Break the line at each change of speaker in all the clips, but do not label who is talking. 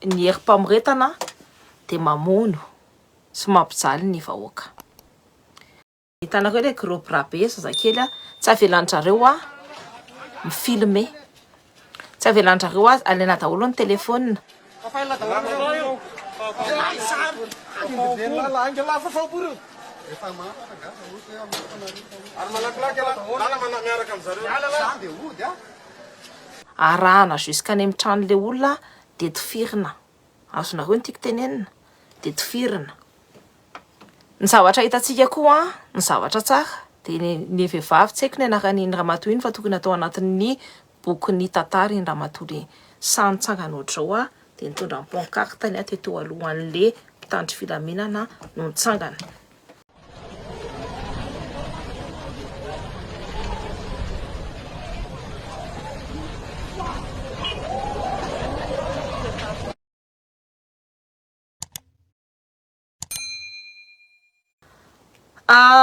ny herim-pamoretana dia mamono sy mampijaly ny vahoaka. Hitanareo ilay groupe rabe zazakely tsy avelanareo mifilme. Tsy avelanareo alaina daholo ny telefônina. Arahana jusqu'any amin'ny tranon'ilay olona dia tifirina. Azonareo ny tiako tenenina dia tifirina. Ny zavatra hitantsika koa ny zavatra tsara dia ny vehivavy tsy haiko ny anaran'iny ramatoa iny fa tokony atao anatin'ny boky tantara iny ramatoa le sanitsangana ohatr'izao dia nitondra ny pancartany teto alohan'le mpitandro filaminana no nitsangana.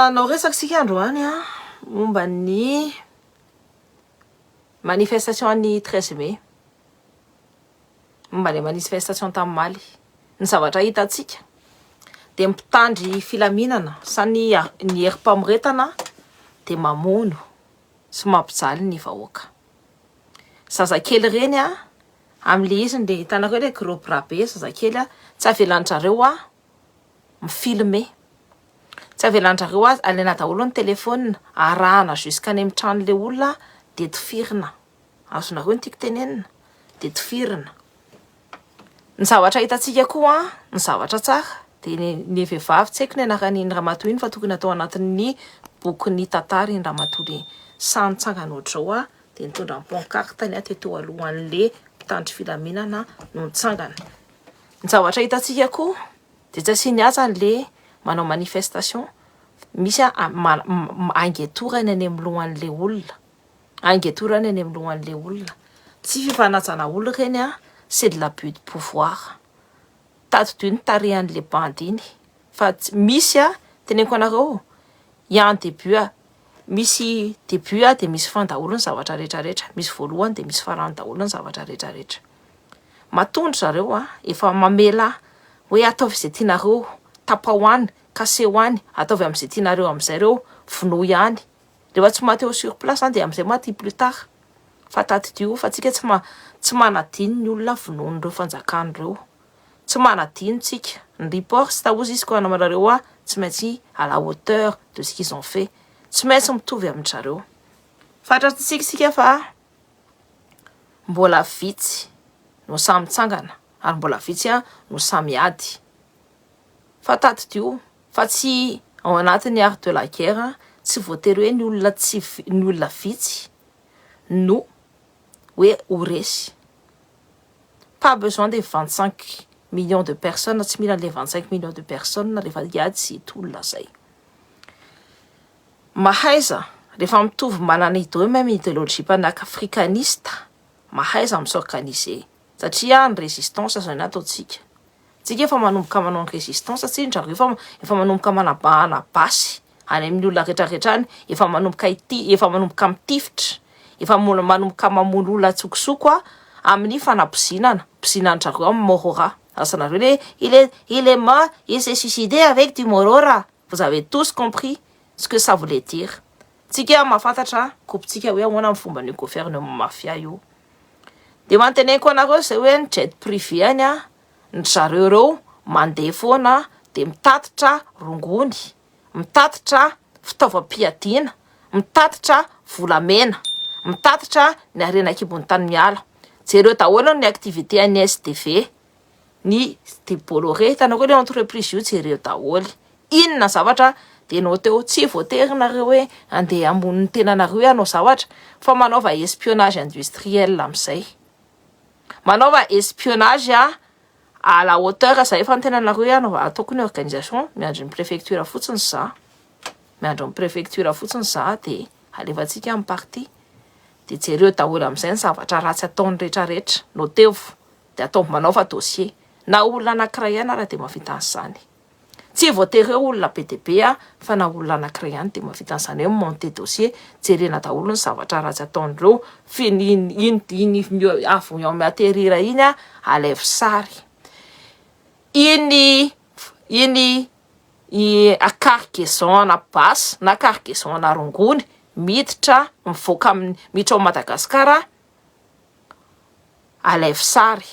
Nao resaka sika androany momba ny manifestation ny 13 mai. Momba ny manifestation tamin'ny Mali. Ny zavatra hitantsika dia mpitandry filaminana sa ny herim-pamoretana dia mamono sy mampijaly ny vahoaka. Zazakely reny amin'ilay iziny dia hitanareo ilay groupe rabe zazakely tsy avelanareo mifilme. Tsy avelanareo alaina daholo ny telefônina. Arahana jusqu'any amin'ny tranon'ilay olona dia tifirina. Azonareo ny tiako tenenina dia tifirina. Ny zavatra hitantsika koa ny zavatra tsara dia ny vehivavy tsy haiko ny anaran'iny ramatoa iny fa tokony atao anatin'ny boky tantara iny ramatoa le sanitsangana ohatr'izao dia nitondra ny pancartany teto alohan'le mpitandro filaminana no nitsangana. Ny zavatra hitantsika koa dia tsy asiany aza le manao manifestation misy angetorany any amin'ny lohan'ilay olona. Angetorany any amin'ny lohan'ilay olona. Tsy fifanajana olona reny c'est de l'abus de pouvoir. Tadidio ny tarehan'ilay bandy iny. Fa misy teneniko anareo i en début misy début dia misy fin daholo ny zavatra rehetrarehetra. Misy voalohany dia misy farany daholo ny zavatra rehetrarehetra. Matondro zareo efa mamela hoe ataovy izay tianareo, tapahoany, kasehoany, ataovy amin'izay tianareo amin'izay reo, vono ihany. Rehefa tsy mateo sur place dia amin'izay maty plus tard. Fa tadidio fa tsika tsy manadino ny olona vonon'ireo fanjakan'ireo. Tsy manadino tsika. Ny report sy tahozy izy koa namanareo tsy maintsy à la hauteur de ce qu'ils ont fait. Tsy maintsy mitovy amin'izareo. Fantatsika fa mbola vitsy no samy tsangana ary mbola vitsy no samy ady. Fa tadidio fa tsy ao anatin'ny art de la guerre tsy voatery hoe ny olona vitsy no hoe ho resy. Pas besoin de 25 millions de personnes, tsy mila le 25 millions de personnes rehefa hiady sy olona zay. Mahaiza rehefa mitovy manana même idéologie panafricaniste, mahaiza misorganiser satria ny résistance zany ataontsika. Tsika efa manomboka manao ny résistance satria efa manomboka manabahana basy any amin'ny olona rehetrarehetra any, efa manomboka mitifitra, efa manomboka mamono olona tsokosoko amin'ny fanampozinana, mpozinan'jareo amin'ny Morora. Asanareo il est mort, il s'est suicidé avec du Morora. Vous avez tous compris ce que ça voulait dire. Tsika mahafantatra kopitsika hoe ahoana amin'ny fomba ny gouvernement mafia io. Dia manteneko anareo zay hoe ny jet privé any ny zareo reo mandeha foana dia mitatitra rongony, mitatitra fitaovam-piadiana, mitatitra volamena, mitatitra ny harena kibon'ny tany miala. Jereo daholo ny activité any SDV, ny de Bolloré, hitanareo ilay entreprise io jereo daholo. Inona zavatra dia nao teo tsy voatery nareo hoe andeha ambony ny tenanareo hanao zavatra fa manaova espionnage industriel amin'izay. Manaova espionnage à la hauteur zay efa ny tenanareo ataoko ny organisation miandry ny préfecture fotsiny za. Miandry ny préfecture fotsiny za dia alefantsika amin'ny parti. Dia jereo daholo amin'izay ny zavatra ratsy ataony rehetrarehetra no tevo dia atao manaova dossier. Na olona anankiray ihany raha dia mavita an'izany. Tsy voatery olona be dia be fa na olona anankiray ihany dia mavita an'izany hoe monter dossier, jerena daholo ny zavatra ratsy ataon'ireo iny avion atterrir iny alève sary. iny a cargaison na basy na cargaison na rongony miditra mivoaka miditra ao Madagasikara alaivo sary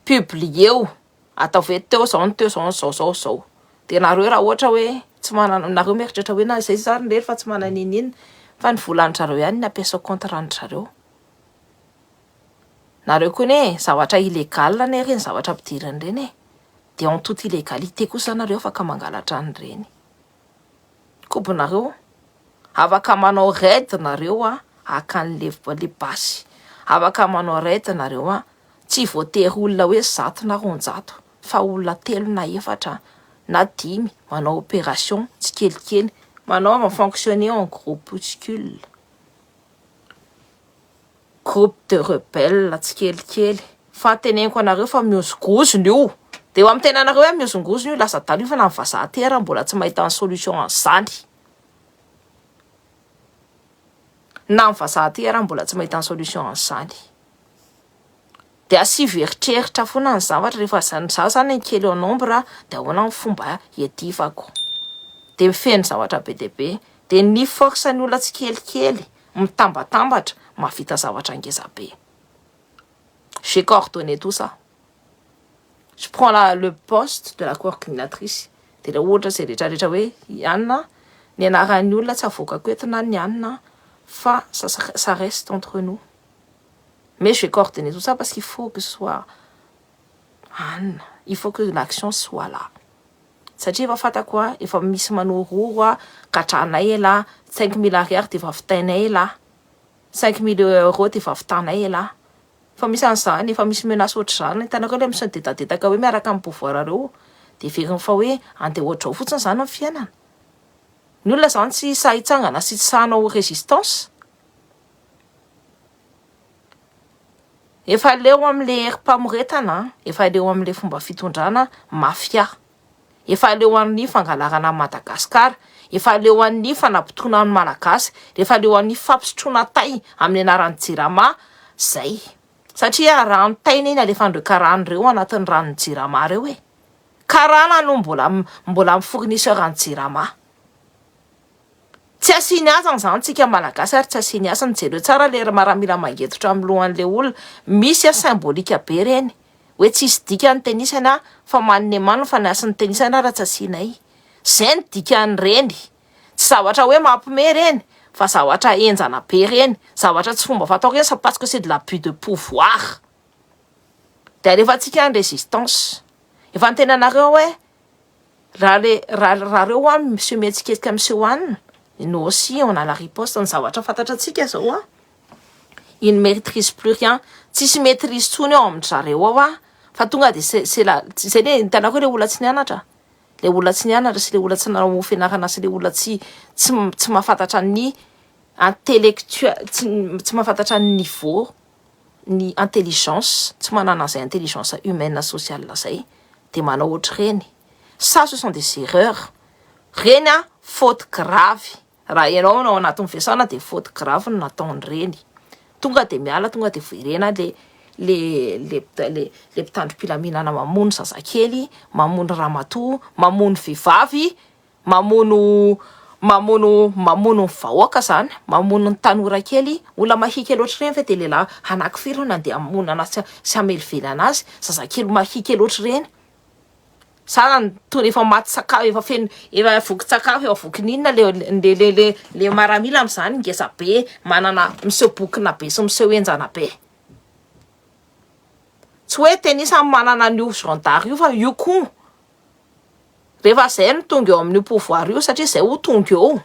publié atao ve teo zao de nareo raha ohatra hoe tsy manana nareo mieritratra hoe na zay sary ndrery fa tsy manana inina fa ny volan'zareo ihany nampiasa contrat-ndrareo nareo koa ne zavatra illégal ne reny zavatra ampidirany reny de en toute illégalité kosa nareo afaka mangalatra an'ireny kobonareo afaka manao raid nareo akan'le basy afaka manao raid nareo tsy voatery olona hoe 100 na 200 fa olona 3 na 4 na 5 manao opération tsy kelikely manao fonctionner en groupuscule groupe de rebelle tsy kelikely fa teneniko anareo fa miozongozona io de eo amin'ny tenanareo hoe miozongozona io lasa dalo fa na ny vazaha tera mbola tsy mahita ny solution an'izany na ny vazaha tera mbola tsy mahita ny solution an'izany de asivy eritreritra foana ny zavatra rehefa zany ny kely au nombre de ahoana ny fomba hiadivako de mifeny zavatra be de be de ny force ny olona tsy kelikely mitambatambatra mahavita zavatra ngeza be. J'ai coordonné tout ça. Je prends le poste de la coordinatrice de la ohatra zay rehetrarehetra hoe ianona ny anaran'ny olona tsy avoakako eto na ny anona fa ça reste entre nous. Mais je vais coordonner tout ça parce qu'il faut que ce soit Anna, il faut que l'action soit là. Satria efa fatako efa misy manororo katranay la 5 000 ariary de efa vitainay la 5 000 euros de efa vitanay la fa misy an'izany efa misy menace ohatr'izany hitanareo le misydedadedaka hoe miaraka amin'ny pouvoir reo de veriny fa hoe andeha ohatrao fotsiny zany amin'ny fiainana ny olona zany tsy sahitsangana sy tsy sahanao résistance efa leo amin'le herim-pamoretana efa leo amin'le fomba fitondrana mafia efa leo amin'ny fangalarana Madagasikara efa leo amin'ny fanapitona ny malagasy efa leo amin'ny fampisotroana tay amin'ny anaran'ny jirama zay satria rano taina iny alefandreo karany reo anatin'ny ranon'ny jirama reo karana no mbola fournisseur an jirama tsy asiny asany zany tsika malagasy ary tsy asiny asany jereo tsara le maramila mangetotra amin'ny lohan'le olona misy symbolika be reny hoe tsisy dikany tenisana fa manne mano fa ny asan'ny tenisana raha tsy asinay zay ny dikany reny tsy zavatra hoe mampime reny fa zavatra enjana be reny zavatra tsy fomba fatao reny parce que c'est de l'abus de pouvoir de rehefa tsika ny résistance efa ntenanareo hoe raha reo monsieur metsiketsika monsieur Anne nous aussi on a la riposte ny zavatra fantatratsika zao il ne maîtrise plus rien tsisy maîtrise tsony ao amin'ny zareo ao fa tonga de c'est la zay le hitanako le olona tsy nianatra le olona tsy nianatra sy le olona tsy nanao fianarana sy le olona tsy mahafantatra ny intellectuel tsy mahafantatra ny niveau ny intelligence tsy manana zay intelligence humaine sociale zay de manao ohatr'reny ça ce sont des erreurs reny faute grave raha ianao nao anatin'ny fiasana de faute grave no nataony reny tonga de miala tonga de voirena le mpitandrom-pilaminana mamono zazakely mamono ramatoa mamono vehivavy mamono ny vahoaka zany mamono ny tanora kely olona mahika loatra reny fa de lehilahy anankifiry nandeha amono anazy sy amelively anazy zazakely mahika loatra reny sana tony efa maty sakafo efa feno efa voky sakafo efa voky ninona le maramila am'izany ngeza be manana miseho bokina be sy miseho enjana be tsy hoe tenisa manana ny gendarme io fa io koa rehefa zay no tonga eo amin'ny pouvoir io satria zay ho tonga eo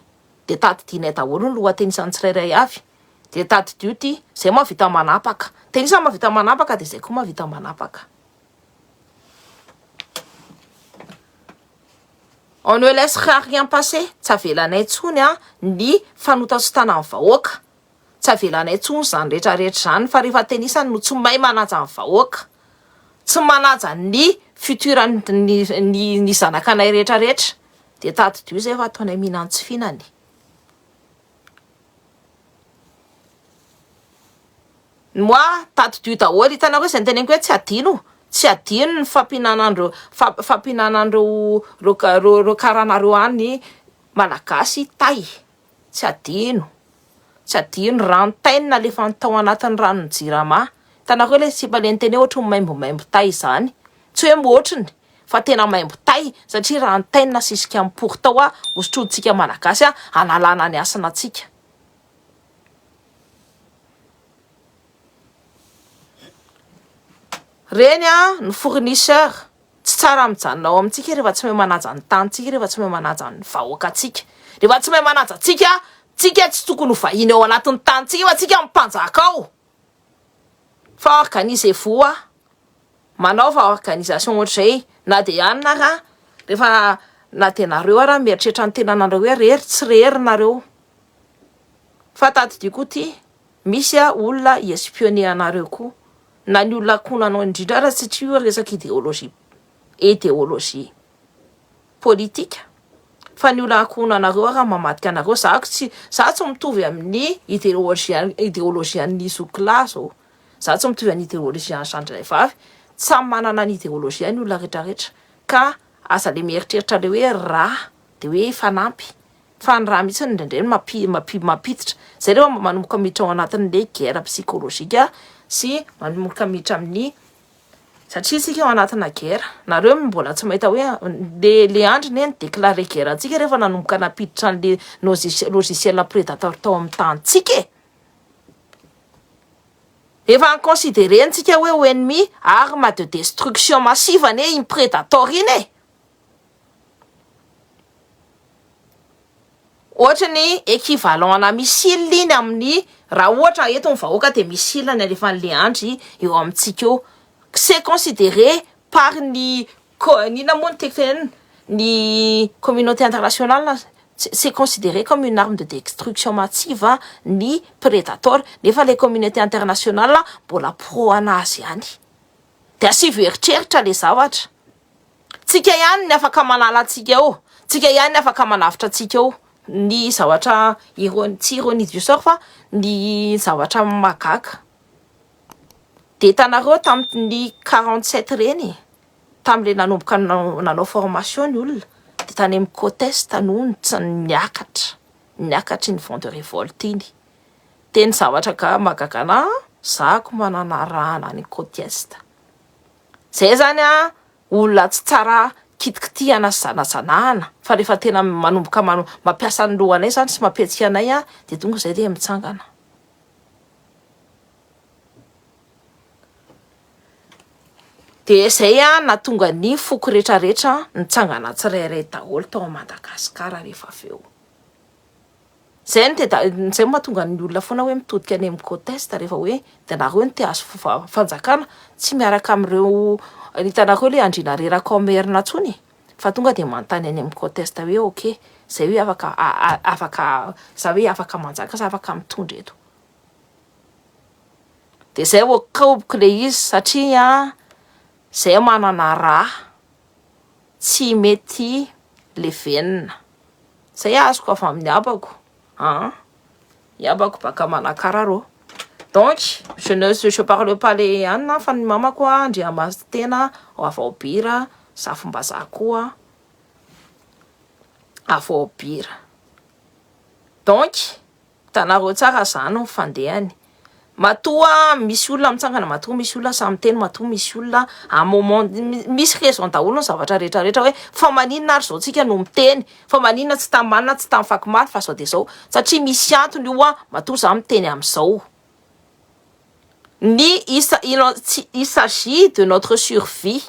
de tadidinay daholo ny lohatenisan'ny tsirairay avy de tadidio ty zay mahavita manapaka tenisa mahavita manapaka de zay koa mahavita manapaka. On ne laissera rien passer tsy avelanay tsony ny fanotatsotana amin'ny vahoaka tsy avelanay tsony zany rehetrarehetra zany fa rehefa tenisa no tsy mahay manaja amin'ny vahoaka tsy manaja ny futur ny zanakanay rehetrarehetra de tadidio zay fa ataonay mihinany tsy fihinany. Moi tadidio daholo hitanareo zay ny teneniko hoe tsy adino tsy adino ny fampihinanandreo karanareo any malagasy tay. Tsy adino ranotaina lefa tao anatin'ny ranony jirama. Hitanareo le sipaleny teny ohatra maimbo tay zany. Tsy hoe motriny fa tena maimbo tay satria ranotaina sisika mipory tao osotroditsika malagasy analana ny asana atsika. Reny ny fournisseur tsy tsara mijanona ao amintsika rehefa tsy mahay manaja ny tanitsika, rehefa tsy mahay manaja ny vahoaka atsika. Rehefa tsy mahay manaja atsika, tsika tsy tokony ho vahiny ao anatin'ny tanitsika fa tsika mipanjaka ao. Fa organisez-vous manaova organisation ohatr'izay na de anina raha rehefa na de nareo ara mieritreritra ny tenanareo hoe rery tsy rery nareo. Fa tadidio koa ty misy olona espionner anareo koa. Na ny olona konanao indrindra raha satria resaka idéologie politika. Fa ny olona konanareo raha mamadika anareo za tsy mitovy amin'ny idéologie an'ny Zoukla zao. Za tsy mitovy amin'ny idéologie an'ny Sandravavy. Samy manana ny idéologie ny olona rehetrarehetra. Ka aza le mieritreritra le hoe raha de hoe fanampy. Fa ny raha mihitsy ndraindray mampiditra. Zay rehefa manomboka miditra ao anatin'le guerre psychologique sy manomboka miditra amin'ny satria sika ao anatina guerre. Nareo mbola tsy mahita hoe le andriny déclarer guerre antsika rehefa nanomboka napiditra an'le logiciel prédateur tao amin'ny tanitsika. Efa considéré ntsika hoe ennemi arme de destruction massive iny prédateur iny. Ohatra ny équivalent na missile iny amin'ny raha ohatra eto ny vahoaka de missile ny alefa an'le andry eo amintsika eo. C'est considéré par ny communauté internationale, c'est considéré comme une arme de destruction massive ny prédateur. Nefa les communauté internationale mbola pro anazy ihany. De asivy eritreritra le zavatra. Tsika ihany ny afaka manala atsika eo. Tsika ihany ny afaka manavitra atsika eo. Ny zavatra tsy ironie du sort fa ny zavatra magaga. De hitanareo tamin'ny 47 reny tam'le nanomboka nanao formation ny olona de tany amin'ny Côte-Est tanony niakatra ny vent de révolte iny. Teny zavatra magagana zako manana rahana ny Côte-Est. Zay zany olona tsy tsara kitikitihana sy zanajanahana fa rehefa tena manomboka mampiasa ny lohanay zany sy mampietsika anay de tonga zay de mitsangana. De zay natonga ny foko rehetrarehetra nitsangana tsirairay daholo tao Madagasikara rehefa aveo. Zay mahatonga ny olona foana hoe mitodika any amin'ny Côte-Est rehefa hoe de nareo te azo fanjakana tsy miaraka amin'ireo hitanareo le andrina reraka merina tsony fa tonga de manontany any amin'ny Côte-Est hoe ok zay hoe afaka manjaka sa afaka mitondra eto. De zay voakaobiko le izy satria zay manana raha tsy mety le venina. Zay azoko avy amin'ny abako. Yabako baka Manakara. Donc, je parle pas les Anna, fa ny mamako Andriamasin'ny tena Avaobira, Safombazaha koa Avaobira. Donc, tanareo tsara zany ny fandehany. Matoa misy olona mitsangana, matoa misy olona samy teny, matoa misy olona à moment misy raison daholo ny zavatra rehetrarehetra hoe fa maninona ary zao tsika no miteny, fa maninona tsy tamanina tsy tamfakimaty fa zao de zao satria misy antony io matoa za miteny am'zao. Il s'agit de notre survie,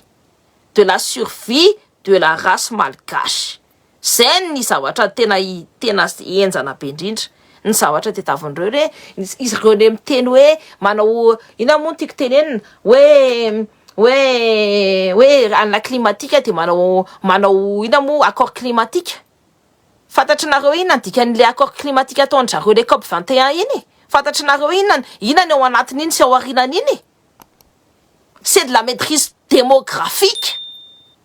de la survie de la race malgache. Zay ny zavatra tena enjana be indrindra. Ny zavatra tetavin'ireo re izy ireo le miteny hoe manao ina moa tiako tenenina hoe anina climatique de manao ina moa accord climatique. Fantatrinareo inona dikan'le accord climatique ataon'zareo le COP 21 iny? Fantatrinareo inona ao anatin'iny sy ao aorian'iny? C'est de la maîtrise démographique.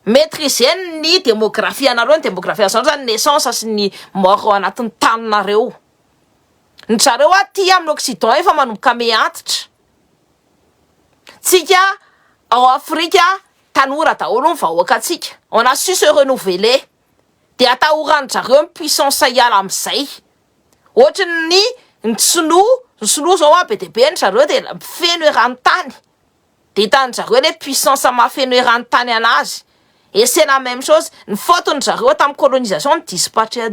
Maîtriser ny démographie anareo, ny démographie zany naissance sy ny mort ao anatin'ny taninareo. Ny zareo aty amin'ny Occident efa manomboka miantitra. Tsika Ao Afrika tanora daholo ny vahoaka atsika. On a su se renouveler. De atahoran'ny zareo puissance hiala am'izay. Ohatry ny sinoa zao be de be ny zareo de feno eran-tany. De hitan'ny zareo le puissance mahafeno eran-tany anazy. Et c'est la même chose, ny fotony zareo tamin'ny colonisation ny dispatcher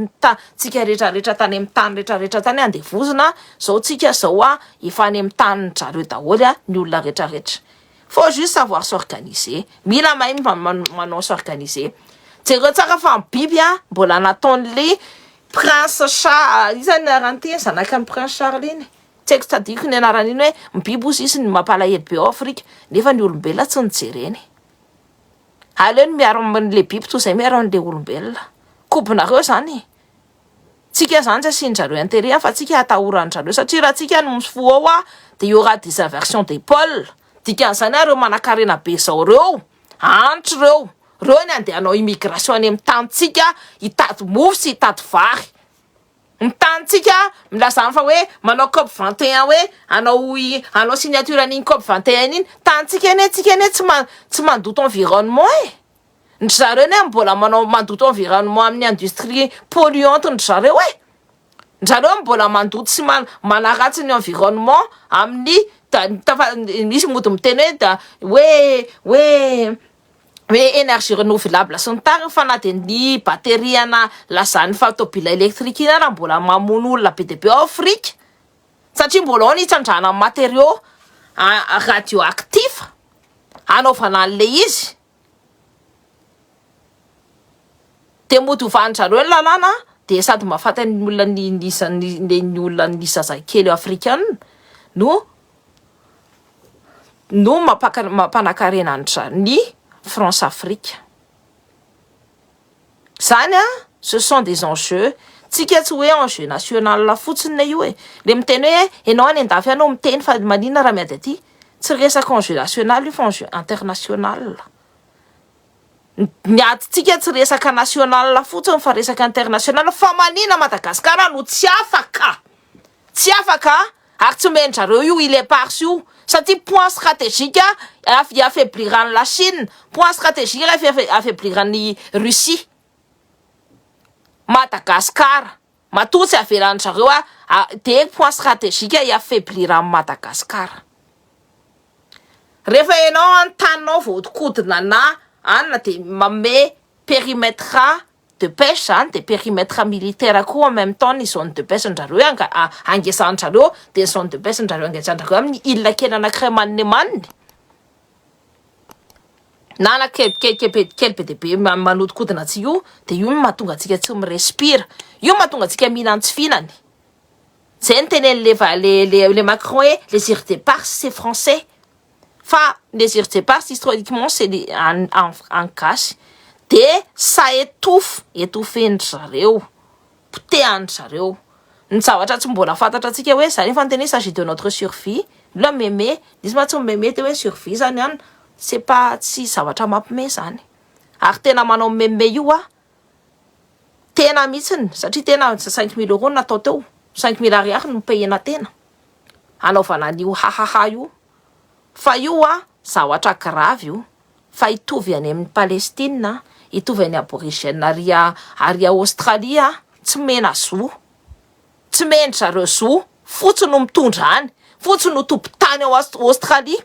tsika rehetrarehetra tany amin'ny tany rehetrarehetra tany andevozina, zao tsika zao efa any amin'ny tany zareo daholo ny olona rehetrarehetra. Faut juste savoir s'organiser. Mila mahay manao s'organiser. Jereo tsara fa ny biby mbola nataon'le prince izany aranteny zanaka ny prince Charles iny. Tsy haiko tsadiko ny anarany iny hoe mibiby ozy isy ny mampalahelo be ao Afrika, nefa ny olombelona tsy nijereny. Aleo ny miaro amin'le biby toy izay miaro amin'le olombelona. Kobonareo zany. Tsika zany tsy asian-jareo intérêt fa tsika atahoran-jareo satria raha tsika no mifoha ao de y aura des inversions d'épaule. Dikan'izany reo manan-karena be zao reo, antitra reo. Reo ny andeha hanao immigration any amin'ny tanitsika hitady mofo sy hitady vary. Ny tanitsika milazany fa hoe manao COP 21 hoe hanao signature an'iny COP 21 iny. Tanitsika eny tsika eny tsy mandoto environnement Ny zareo ne mbola mandoto environnement amin'ny industrie polluante ny zareo Ny zareo mbola mandoto sy manaratsy ny environnement amin'ny misy mody miteny hoe énergie renouvelable sy ny tariny fa na de ny batterie lazany fa tobila électrique iny raha mbola mamono olona be de be ao Afrika satria mbola ao ny hitsandrana matériaux radioactif anaovana an'le izy de mody ovan'zareo ny lalàna de sady mahafatany olona ny olona ny zazakely africaine no mampanakarena ny France Afrique. Zany ce sont des enjeux. Tsika tsy hoe enjeu national fotsiny io le miteny hoe enao any andafy anao miteny fa manina raha miady aty tsy resaka enjeu national io fa enjeu international. Miady tsika tsy resaka national fotsiny fa resaka international fa manina Madagascar no tsy afaka ary tsy mendrareo io il est parce io satria point stratégique affaibliran'ny la Chine, point stratégique affaibliran'ny Russie. Madagascar matoa tsy avelan'ny zareo de point stratégique affaibliran'ny Madagascar. Rehefa enao an-taninao voadikodina anona de manome périmètre de pêche de périmètre militaire koa en même temps ny zone de pêche ndrareo angesan'zareo de zone de pêche ndrareo angesan'zareo amin'ny île kely anankiray manne nana kely be de be manodikodina atsika io de io mahatonga atsika tsy mirespira, io mahatonga atsika mihinana tsy fihinany. Zay ny tenen'le Macron hoe les îles d'épargne c'est français fa les îles d'épargne historiquement c'est en gasy. De ça étouffe-ny zareo, potehany zareo. Ny zavatra tsy mbola fantatra atsika hoe zany efa niteny s'agit de notre survie. Le mémé, nisy ma tsy mémé te hoe survie zany c'est pas tsy zavatra mampime zany. Ary tena manao mémé io tena mitsiny satria tena 5 000 € natao teo, 5 000 ariary no payena tena. Anaovana an'io hahaha io. Fa io zavatra grave io. Fa hitovy any amin'ny Palestine hitovy any aborigène ary Australie tsy mena zo. Tsy mena zareo zo, fotsiny no mitondra any, fotsiny no tompo-tany ao Australie,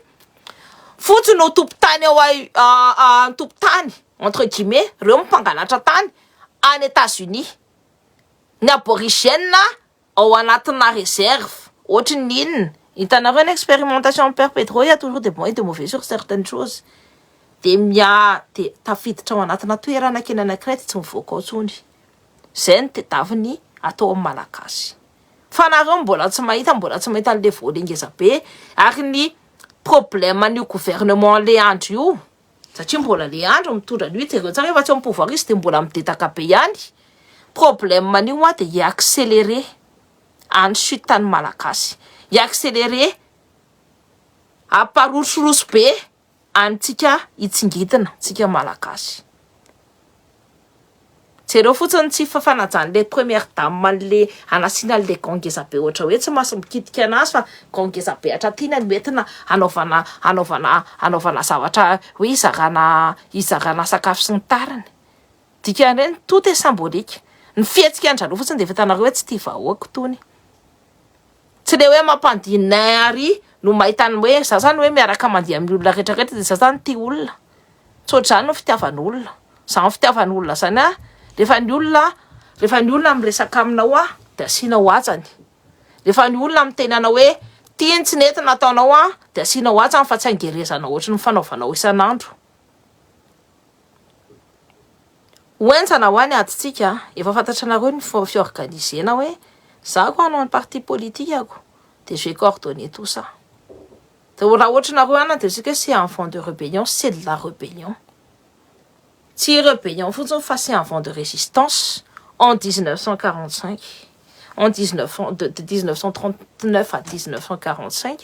fotsiny no tompo-tany ao tompo-tany entre guillemets reo mpangalatra tany any États-Unis. Ny aborigène ao anatina réserve, ohatry ny inona hitanareo une expérimentation perpétuée, il y a toujours des bons et des mauvais sur certaines choses. De tafiditra ao anatina toerana kely anankiray tsy mivoaka ao tsony. Zay ny tediaviny atao amin'ny malagasy. Fa nareo mbola tsy mahita an'le vola ngeza be ary ny problème ny gouvernement le andro io. Satria mbola le andro mitondra lui jereo tsara efa tsy ao pouvoir izy de mbola midetaka be ihany. Problème nio de i-accélérer any suitany malagasy. I-accélérer aparosoroso be antsika itsingidina tsika malagasy. Jereo fotsiny tsy fafanajany le première dame le anasiana le gangeza be ohatra hoe tsy maso mikitika anazy fa gangeza be hatratina metina anaovana zavatra hoe izarana sakafo sy ny tariny. Dikan'ireny tout est symbolique. Ny fihetsika an-jareo fotsiny de vitanareo hoe tsy tia vahoaka tony. Tsy le hoe mampandinay ary no mahitany hoe za zany hoe miaraka mandeha amin'ny olona rehetrarehetra de za zany tia olona. Tsotr'izany no fitiavan'olona. Zany fitiavan'olona zany rehefa ny olona miresaka aminao de asianao ajany. Rehefa ny olona miteny anao hoe tiany tsy nety nataonao de asianao ajany fa tsy angerezana ohatry ny fanaovanao isan'andro. Hoentsana ho any aditsika efa fantatra nareo ny fiorganisena hoe za ko hanao ny parti politiqueako de je vais coordonner tout ça. De raha ohatra nareo any de sika c'est un fond de rébellion, c'est de la rébellion. Si rébellion fotsiny fa c'est un vent de résistance en 1945. De 1939 à 1945,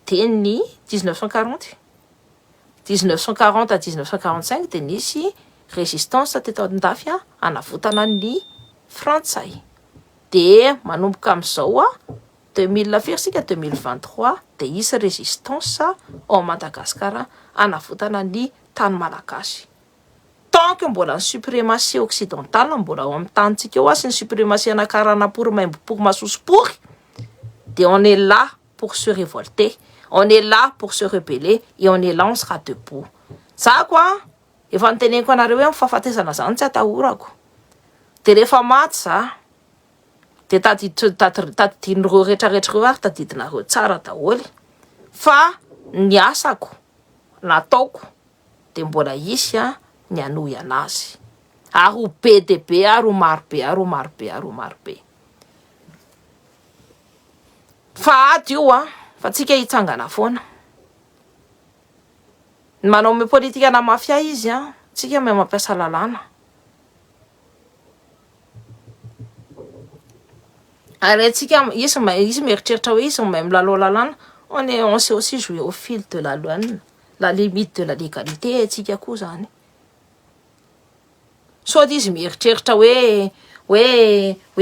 de ny 1940. 1940 à 1945 de nisy résistance teto andafy anavotana ny Frantsay. De manomboka amin'izao 2000 firy sika 2023 de isy résistance au Madagascar anavotana ny tany malagasy. Tant que mbola ny suprématie occidentale mbola ao amin'ny tanitsika eo sy ny suprématie anakarana pour masosopory de on est là pour se révolter, on est là pour se rebeller et on est là, on sera debout. Ça quoi efa niteneniko anareo hoe mifahafatesana zany tsy atahorako. De rehefa maty za de tadidin'ireo rehetrarehetra reo ary tadidinareo tsara daholo fa ny asako nataoko de mbola isy ny anohy anazy ary ho be de be ary ho marobe. Fa ady io fa tsika hitsangana foana. Manao me politika na mafia izy tsika me mampiasa lalàna. Ary tsika izy mieritreritra hoe izy mahay milalao lalàna, on sait aussi jouer au fil de la loi, la limite de la légalité tsika koa zany. So izy mieritreritra hoe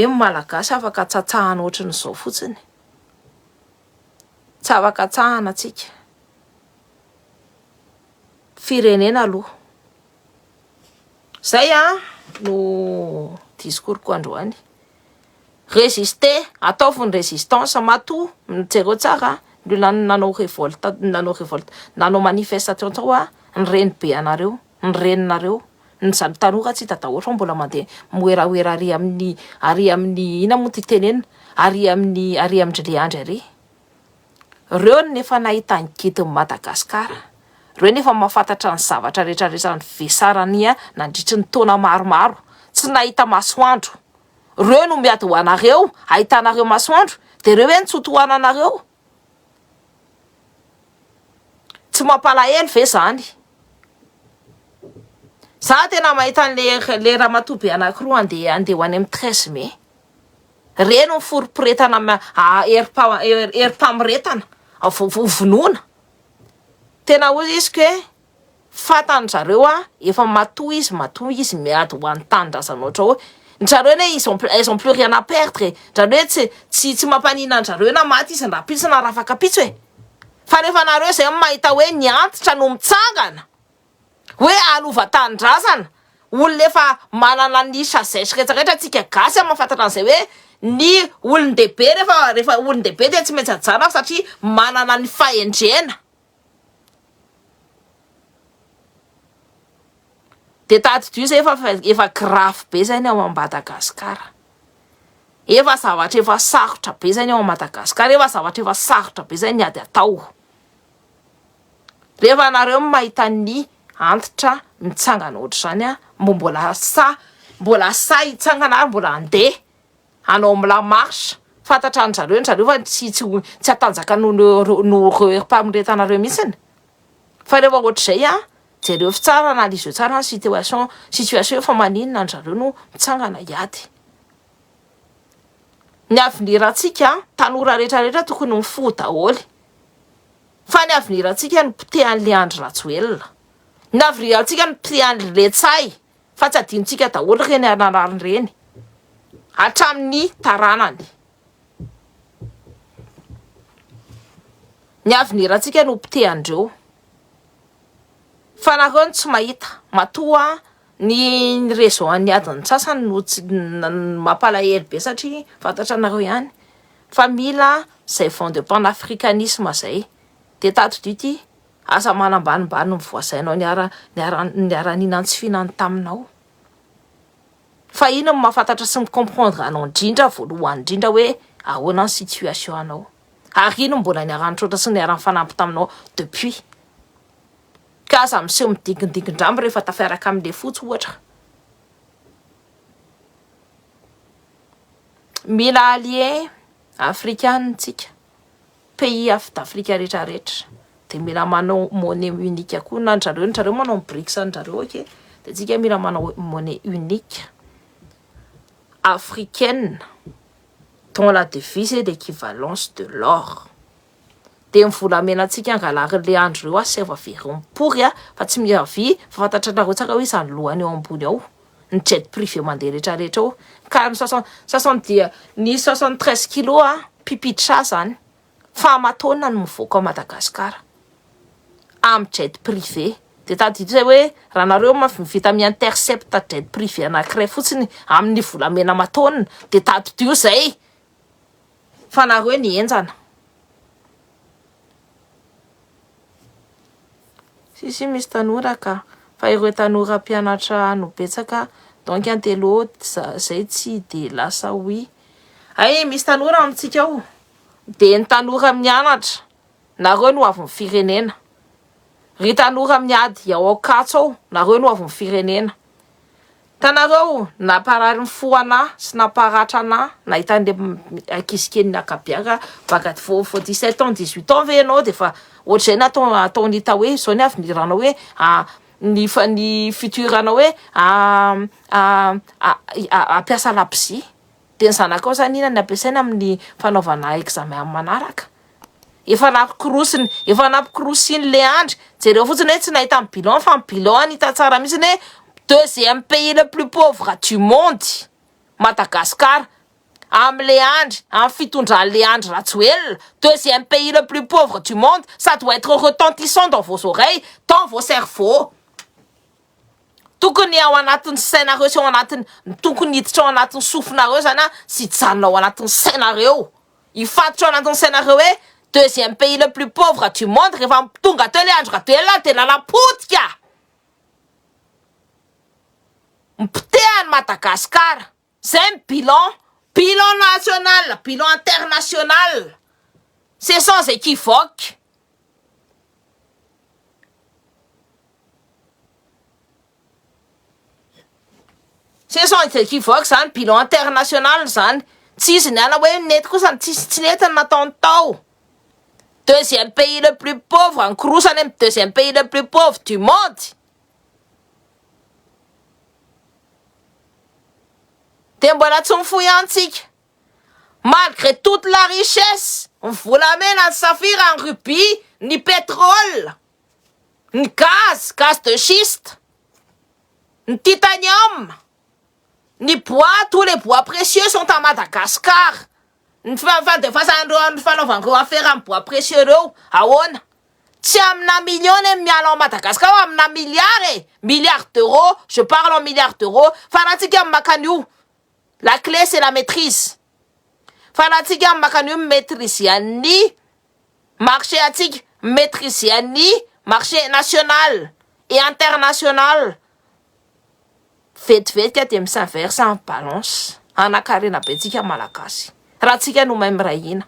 malagasy afaka tsatsahana ohatry n'izao fotsiny. Tsy afaka tsahana tsika. Firenena aloha. Zay no discours-ko androany. Résister, ataovy ny résistance matoa, jereo tsara, ny nanao révolte, nanao manifestation tao ny reny be anareo, ny reninareo, ny zany tanora tsy tatahotra mbola mandeha moeraoera ary amin'ny ina moa ty tenenina, ary amin'ny Andriandry ary. Reo nefa nahita ny gidin'i Madagasikara. Reo nefa mahafantatra ny zavatra rehetrarehetra ny vesarany nandritry ny taona maromaro, tsy nahita masoandro. Reo no miady ho anareo, ahitanareo masoandro, de reo ny tsoto hoananareo. Tsy mampalahelo ve zany? Za tena mahita le ramatoabe anankiroa andeha ho any amin'ny 13 mai. Reno foriporetana eri-pamiretana, vonoana. Tena hozy izy ke fantany zareo efa matoa izy miady ho any tanindrazana ohatra hoe zareo ne ils ont plus rien à perdre. Zareo tsy mampanina zareo na maty izy rapitso na rafaka pitso fa rehefa nareo zay mahita hoe niantitra no mitsangana hoe alova tanindrazana, olona efa manana ny sagesse rehetrarehetra tsika gasy mahafantatra an'izay hoe ny olon-dehibe rehefa olon-dehibe de tsy maintsy ajana satria manana ny fahendrena. De tadidio zay efa grave be zay ny ao Madagasikara. Efa zavatra efa sarotra be zay ny ao Madagasikara, efa zavatra efa sarotra be zay ny ady atao. Rehefa nareo mahita ny antitra mitsangana ohatr'izany mbola sa hitsangana ary mbola andeha hanao la marche, fantatra anjareo fa tsy atanjaka no mpamiretanareo mihitsiny. Fa rehefa ohatr'izay jereo tsara analyse tsara ny situation fa maninona anjareo no mitsangana iady. Ny avenirantsika tanora rehetrarehetra tokony mifoha daholo. Fa ny avenirantsika no pitehan'le Andry Rajoelina. Ny avenirantsika no pitehan'le Letsay. fa tsy adinontsika daholo reny anarany reny hatramin'ny taranany. Ny avenirantsika no piteandreo fa nareo tsy mahita matoa ny réseau an'ny adiny sasany no tsy mampalahelo be satria fantatra anareo ihany fa mila zay fond de panafricanisme zay de tato dity asa manambanimbany no mivoazainao niara-nihinany tsy fihinany taminao fa ino no mahafantatra sy micomprendre anao indrindra voalohany indrindra hoe ahoana ny situation anao ary ino mbola niaran'trotra sy niara-ny fanampy taminao depuis ka aza miseho midigindigindramy rehefa tafiaraka amin'le fotsy ohatra. Mila allié africain tsika pays d'Afrika rehetrarehetra de mila manao monnaie unique koa na ndrareo manao BRICS ndrareo okay de tsika mila manao monnaie unique africaine dont la devise est l'équivalence de l'or. De mivolamena antsika angalary le andro reo seva vereo mipory fa tsy miavy fa fantatra nareo tsaka hoe izany lohany eo ambony ao ny jet privé mandeha rehetrarehetra ao ka ny 73 kilo pipitra zany fa amatona no mivoaka ao Madagasikara am jet privé de tadito zay hoe raha nareo mivita mi-intercept jet privé anankiray fotsiny amin'ny volamena amatona de tadito zay fa nareo ny enjana. Sisy misy tanora ka fa ireo tanora mpianatra no betsaka donc antelo zay tsy de lasa oui ay misy tanora amintsika ao de ny tanora mianatra nareo no avy ny firenena ry tanora miady ao Ankatso ao nareo no avy ny firenena tanareo naparary ny foana sy naparatra ana nahita an'le ankizy akabiaka baka vao 17 ans 18 ans ve anao de fa ohatr'izay nataony hita hoe zao ny aveniranao hoe ny futuranao hoe ampiasa lapsi de ny zanakao zany ina ny ampiasaina amin'ny fanaovana examen manaraka efa napikorosiny le andry jereo fotsiny hoe tsy nahita amin'ny bilan fa amin'ny bilan hita tsara mihitsy hoe deuxième pays le plus pauvre du monde Madagascar am'le andry amin'ny fitondran'le andry Ratsuel deuxième pays le plus pauvre du monde ça doit être retentissant dans vos oreilles dans vos cerveaux tokony ao anatin'ny sainareo sy ao anatin'ny tokony hiditra ao anatin'ny sofinareo zany sy hijanona ao anatin'ny sainareo ifatotra ao anatin'ny sainareo hoe deuxième pays le plus pauvre du monde rehefa tonga teo le andro Ratsuel tena napotika mipiteany Madagascar c'est bilan national, bilan international. C'est sans équivoque. C'est sans équivoque, ça, bilan international, ça. Si c'est n'a pas net, ça, si n'est pas deuxième pays le plus pauvre, en cruise, deuxième pays le plus pauvre du monde. Malgré toute la richesse, on vous l'amène en saphir, en rubis, ni pétrole, ni gaz de schiste, ni titanium, ni bois, tous les bois précieux sont à Madagascar. Nous faisons de façon à faire un bois précieux d'eau, à on. Si on a millions et millions en Madagascar, on a milliards d'euros, je parle en milliards d'euros, fanatika makaniou. La clé, c'est la maîtrise. Fanatika makaniou maîtrise yani, marché atik maîtrise yani, marché national et international. Faites que tu me verse en balance. En akarina betika malakasi. Ratika nous même raïna.